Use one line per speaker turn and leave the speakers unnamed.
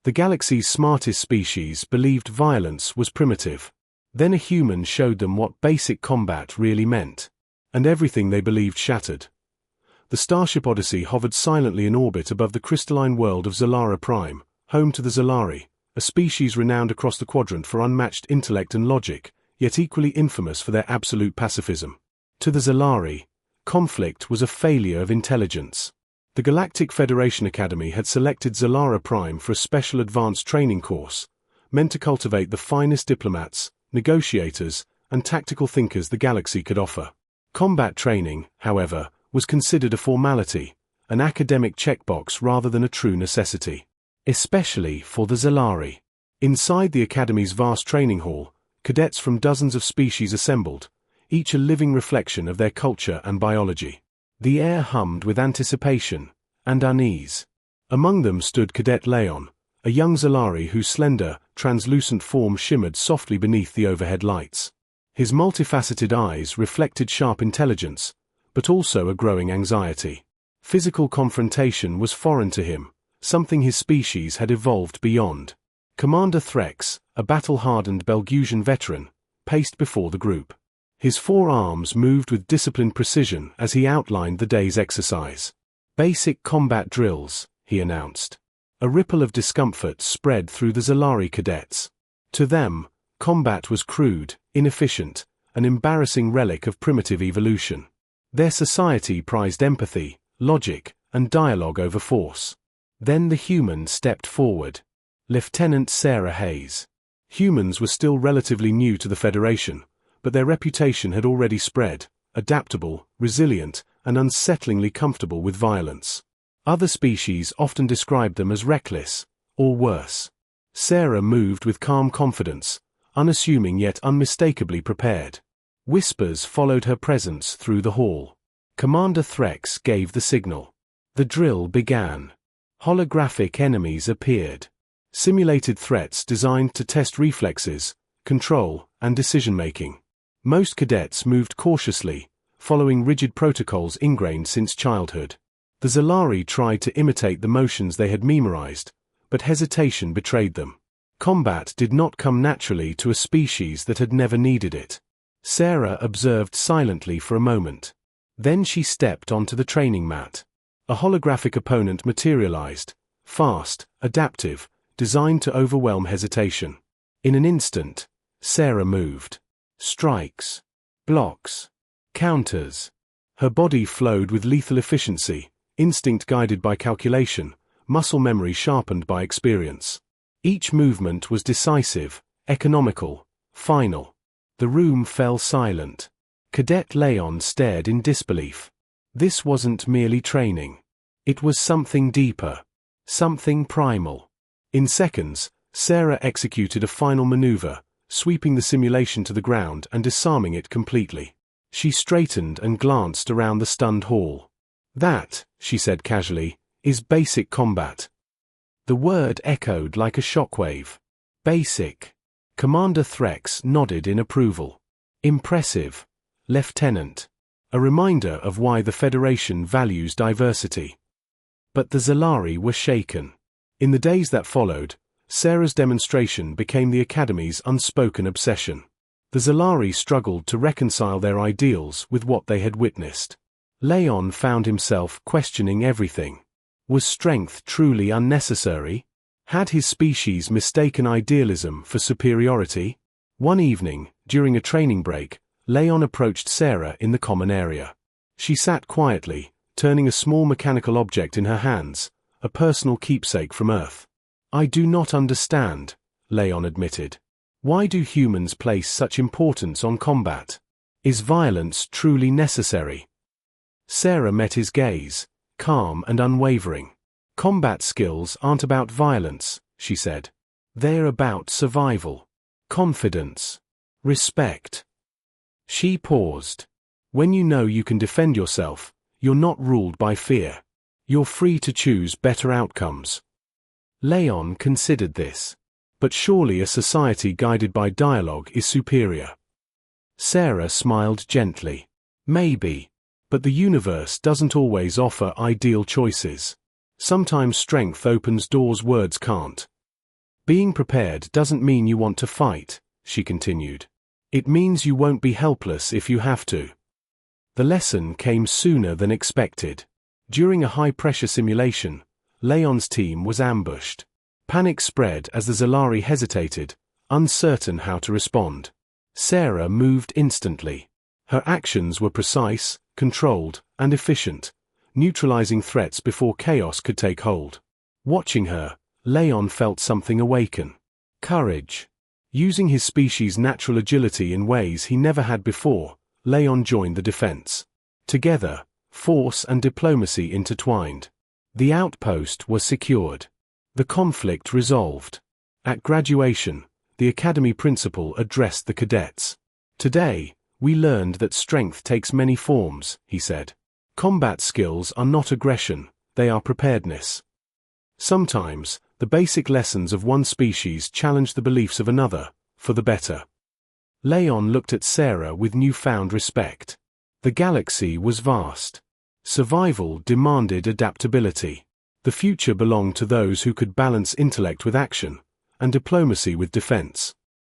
The galaxy's smartest species believed violence was primitive. Then a human showed them what basic combat really meant. And everything they believed shattered. The Starship Odyssey hovered silently in orbit above the crystalline world of Zalara Prime, home to the Zalari, a species renowned across the quadrant for unmatched intellect and logic, yet equally infamous for their absolute pacifism. To the Zalari, conflict was a failure of intelligence. The Galactic Federation Academy had selected Zalara Prime for a special advanced training course, meant to cultivate the finest diplomats, negotiators, and tactical thinkers the galaxy could offer. Combat training, however, was considered a formality, an academic checkbox rather than a true necessity. Especially for the Zalari. Inside the Academy's vast training hall, cadets from dozens of species assembled, each a living reflection of their culture and biology. The air hummed with anticipation and unease. Among them stood Cadet Leon, a young Zalari whose slender, translucent form shimmered softly beneath the overhead lights. His multifaceted eyes reflected sharp intelligence, but also a growing anxiety. Physical confrontation was foreign to him, something his species had evolved beyond. Commander Threx, a battle-hardened Belgusian veteran, paced before the group. His forearms moved with disciplined precision as he outlined the day's exercise. Basic combat drills, he announced. A ripple of discomfort spread through the Zalari cadets. To them, combat was crude, inefficient, an embarrassing relic of primitive evolution. Their society prized empathy, logic, and dialogue over force. Then the human stepped forward. Lieutenant Sarah Hayes. Humans were still relatively new to the Federation, but their reputation had already spread, adaptable, resilient, and unsettlingly comfortable with violence. Other species often described them as reckless, or worse. Sarah moved with calm confidence, unassuming yet unmistakably prepared. Whispers followed her presence through the hall. Commander Threx gave the signal. The drill began. Holographic enemies appeared. Simulated threats designed to test reflexes, control, and decision-making. Most cadets moved cautiously, following rigid protocols ingrained since childhood. The Zalari tried to imitate the motions they had memorized, but hesitation betrayed them. Combat did not come naturally to a species that had never needed it. Sarah observed silently for a moment. Then she stepped onto the training mat. A holographic opponent materialized, fast, adaptive, designed to overwhelm hesitation. In an instant, Sarah moved. Strikes, blocks, counters. Her body flowed with lethal efficiency, instinct guided by calculation, muscle memory sharpened by experience. Each movement was decisive, economical, final. The room fell silent. Cadet Leon stared in disbelief. This wasn't merely training. It was something deeper. Something primal. In seconds, Sarah executed a final maneuver, sweeping the simulation to the ground and disarming it completely. She straightened and glanced around the stunned hall. That, she said casually, is basic combat. The word echoed like a shockwave. Basic. Commander Threx nodded in approval. Impressive, Lieutenant. A reminder of why the Federation values diversity. But the Zalari were shaken. In the days that followed, Sarah's demonstration became the Academy's unspoken obsession. The Zalari struggled to reconcile their ideals with what they had witnessed. Leon found himself questioning everything. Was strength truly unnecessary? Had his species mistaken idealism for superiority? One evening, during a training break, Leon approached Sarah in the common area. She sat quietly, turning a small mechanical object in her hands, a personal keepsake from Earth. I do not understand, Leon admitted. Why do humans place such importance on combat? Is violence truly necessary? Sarah met his gaze, calm and unwavering. Combat skills aren't about violence, she said. They're about survival, confidence, respect. She paused. When you know you can defend yourself, you're not ruled by fear. You're free to choose better outcomes. Leon considered this. But surely a society guided by dialogue is superior. Sarah smiled gently. Maybe. But the universe doesn't always offer ideal choices. Sometimes strength opens doors words can't. Being prepared doesn't mean you want to fight, she continued. It means you won't be helpless if you have to. The lesson came sooner than expected. During a high-pressure simulation, Leon's team was ambushed. Panic spread as the Zalari hesitated, uncertain how to respond. Sarah moved instantly. Her actions were precise, controlled, and efficient, neutralizing threats before chaos could take hold. Watching her, Leon felt something awaken. Courage. Using his species' natural agility in ways he never had before, Leon joined the defense. Together, force and diplomacy intertwined. The outpost was secured. The conflict resolved. At graduation, the academy principal addressed the cadets. Today, we learned that strength takes many forms, he said. Combat skills are not aggression, they are preparedness. Sometimes, the basic lessons of one species challenge the beliefs of another, for the better. Leon looked at Sarah with newfound respect. The galaxy was vast. Survival demanded adaptability. The future belonged to those who could balance intellect with action, and diplomacy with defense.